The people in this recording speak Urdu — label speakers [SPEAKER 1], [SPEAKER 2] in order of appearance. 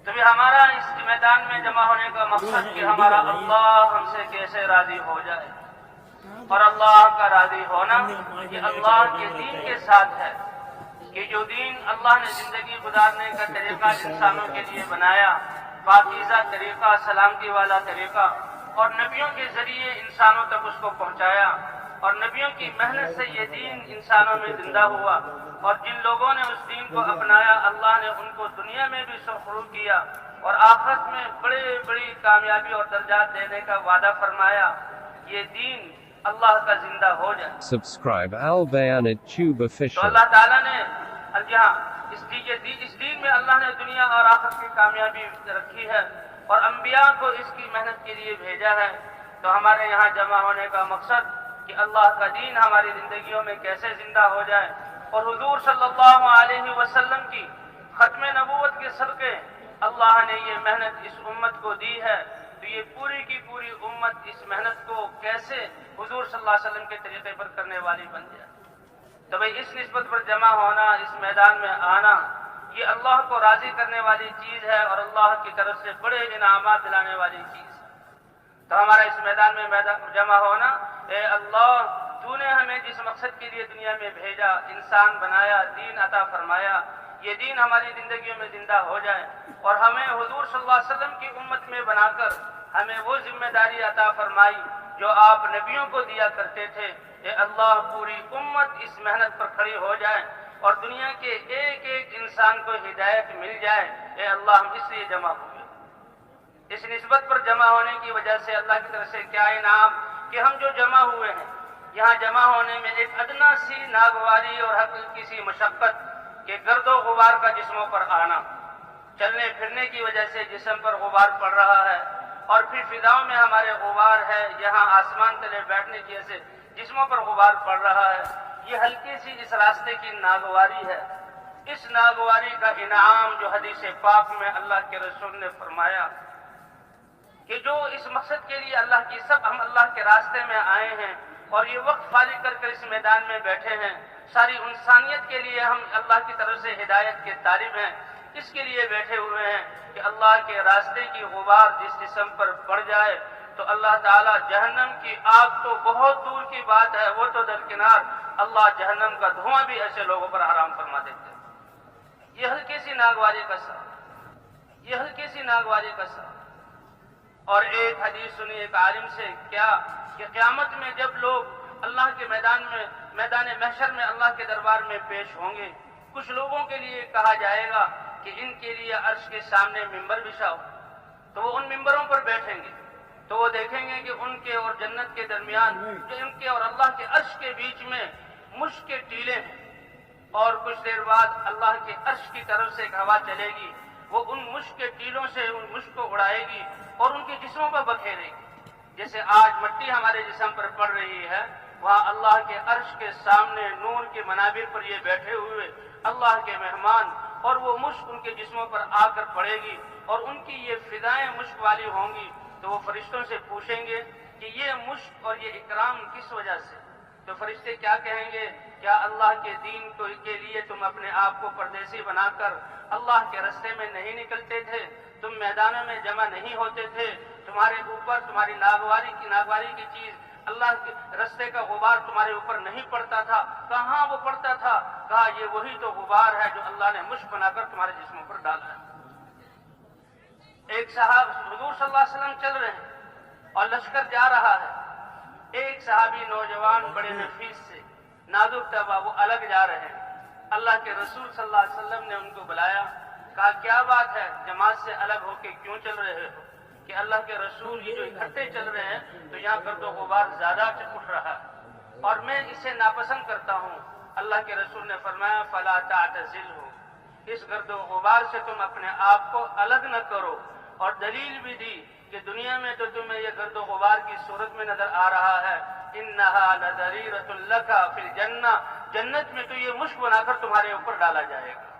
[SPEAKER 1] تو بھی ہمارا اس میدان میں جمع ہونے کا مقصد کہ ہمارا اللہ ہم سے کیسے راضی ہو جائے، اور اللہ کا راضی ہونا یہ اللہ کے دین کے ساتھ ہے کہ جو دین اللہ نے زندگی گزارنے کا طریقہ انسانوں کے لیے بنایا، پاکیزہ طریقہ، سلامتی والا طریقہ، اور نبیوں کے ذریعے انسانوں تک اس کو پہنچایا، اور نبیوں کی محنت سے یہ دین انسانوں میں زندہ ہوا، اور جن لوگوں نے اس دین کو اپنایا اللہ نے ان کو دنیا میں بھی سرخرو کیا اور آخرت میں بڑی کامیابی اور درجات دینے کا وعدہ فرمایا۔ یہ دین اللہ کا زندہ ہو جائے۔
[SPEAKER 2] Subscribe Al Bayanat Tube
[SPEAKER 1] تو
[SPEAKER 2] Official.
[SPEAKER 1] اللہ تعالیٰ نے جہاں اس دین میں اللہ نے دنیا اور آخرت کی کامیابی رکھی ہے اور انبیاء کو اس کی محنت کے لیے بھیجا ہے، تو ہمارے یہاں جمع ہونے کا مقصد کہ اللہ کا دین ہماری زندگیوں میں کیسے زندہ ہو جائے، اور حضور صلی اللہ علیہ وسلم کی ختم نبوت کے صدقے اللہ نے یہ محنت اس امت کو دی ہے، تو یہ پوری کی پوری امت اس محنت کو کیسے حضور صلی اللہ علیہ وسلم کے طریقے پر کرنے والی بن جائے۔ تو بھئی اس نسبت پر جمع ہونا، اس میدان میں آنا، یہ اللہ کو راضی کرنے والی چیز ہے اور اللہ کی طرف سے بڑے انعامات دلانے والی چیز ہے۔ تو ہمارا اس میدان میں جمع ہونا، اے اللہ تو نے ہمیں جس مقصد کے لیے دنیا میں بھیجا، انسان بنایا، دین عطا فرمایا، یہ دین ہماری زندگیوں میں زندہ ہو جائے، اور ہمیں حضور صلی اللہ علیہ وسلم کی امت میں بنا کر ہمیں وہ ذمہ داری عطا فرمائی جو آپ نبیوں کو دیا کرتے تھے۔ اے اللہ پوری امت اس محنت پر کھڑی ہو جائے اور دنیا کے ایک ایک انسان کو ہدایت مل جائے۔ اے اللہ ہم اس لیے جمع ہوئے، اس نسبت پر جمع ہونے کی وجہ سے اللہ کی طرف سے کیا انعام کہ ہم جو جمع ہوئے ہیں، یہاں جمع ہونے میں ایک ادنا سی ناگواری اور ہلکی سی مشقت کہ گرد و غبار کا جسموں پر آنا، چلنے پھرنے کی وجہ سے جسم پر غبار پڑ رہا ہے، اور پھر فضاؤں میں ہمارے غبار ہے، یہاں آسمان تلے بیٹھنے کی وجہ سے جسموں پر غبار پڑ رہا ہے، یہ ہلکی سی اس راستے کی ناگواری ہے۔ اس ناگواری کا انعام جو حدیث پاک میں اللہ کے رسول نے فرمایا کہ جو اس مقصد کے لیے ہم اللہ کے راستے میں آئے ہیں اور یہ وقت فارغ کر اس میدان میں بیٹھے ہیں، ساری انسانیت کے لیے ہم اللہ کی طرف سے ہدایت کے طالب ہیں، اس کے لیے بیٹھے ہوئے ہیں کہ اللہ کے راستے کی غبار جس جسم پر پڑ جائے تو اللہ تعالیٰ جہنم کی آگ تو بہت دور کی بات ہے، وہ تو درکنار، اللہ جہنم کا دھواں بھی ایسے لوگوں پر حرام فرما دیتے ہیں۔ یہ ہلکی سی ناگواری کا سبب، یہ ہلکی سی ناگواری کا سبب۔ اور ایک حدیث سنی ایک عالم سے کیا کہ قیامت میں جب لوگ اللہ کے میدان محشر میں اللہ کے دربار میں پیش ہوں گے، کچھ لوگوں کے لیے کہا جائے گا کہ ان کے لیے عرش کے سامنے ممبر بچھاؤ، تو وہ ان ممبروں پر بیٹھیں گے، تو وہ دیکھیں گے کہ ان کے اور جنت کے درمیان جو ان کے اور اللہ کے عرش کے بیچ میں مشک کے ٹیلے ہیں، اور کچھ دیر بعد اللہ کے عرش کی طرف سے ایک ہوا چلے گی، وہ ان مشک کے ٹیلوں سے ان مشک کو اڑائے گی اور ان کے جسموں پر بکھیرے گی۔ جیسے آج مٹی ہمارے جسم پر پڑ رہی ہے، وہاں اللہ کے عرش کے سامنے نور کے منابر پر یہ بیٹھے ہوئے اللہ کے مہمان، اور وہ مشک ان کے جسموں پر آ کر پڑے گی اور ان کی یہ فضائیں مشک والی ہوں گی، تو وہ فرشتوں سے پوچھیں گے کہ یہ مشک اور یہ اکرام کس وجہ سے؟ تو فرشتے کیا کہیں گے؟ کیا اللہ کے دین کے لیے تم اپنے آپ کو پردیسی بنا کر اللہ کے رستے میں نہیں نکلتے تھے؟ تم میدانوں میں جمع نہیں ہوتے تھے؟ تمہارے اوپر تمہاری ناگواری کی چیز اللہ کے رستے کا غبار تمہارے اوپر نہیں پڑتا تھا؟ کہاں وہ پڑتا تھا؟ کہا یہ وہی تو غبار ہے جو اللہ نے مشک بنا کر تمہارے جسموں پر ڈالا ہے۔ ایک حضور صلی اللہ علیہ وسلم چل رہے ہیں اور لشکر جا رہا ہے، ایک صحابی نوجوان بڑے نفیس سے نازک تبا وہ الگ جا رہے ہیں، اللہ کے رسول صلی اللہ علیہ وسلم نے ان کو بلایا، کہا کیا بات ہے، جماعت سے الگ ہو کے کیوں چل رہے ہو؟ کہ اللہ کے رسول یہ جو اکٹھے چل رہے ہیں تو یہاں گرد و غبار زیادہ اٹھ رہا ہے اور میں اسے ناپسند کرتا ہوں۔ اللہ کے رسول نے فرمایا فلا تعتزلہ، اس گرد و غبار سے تم اپنے آپ کو الگ نہ کرو، اور دلیل بھی دی کہ دنیا میں تو تمہیں یہ گرد و غبار کی صورت میں نظر آ رہا ہے، انہا لضریرۃ لک فی الجنہ، جنت میں تو یہ مشک بنا کر تمہارے اوپر ڈالا جائے گا۔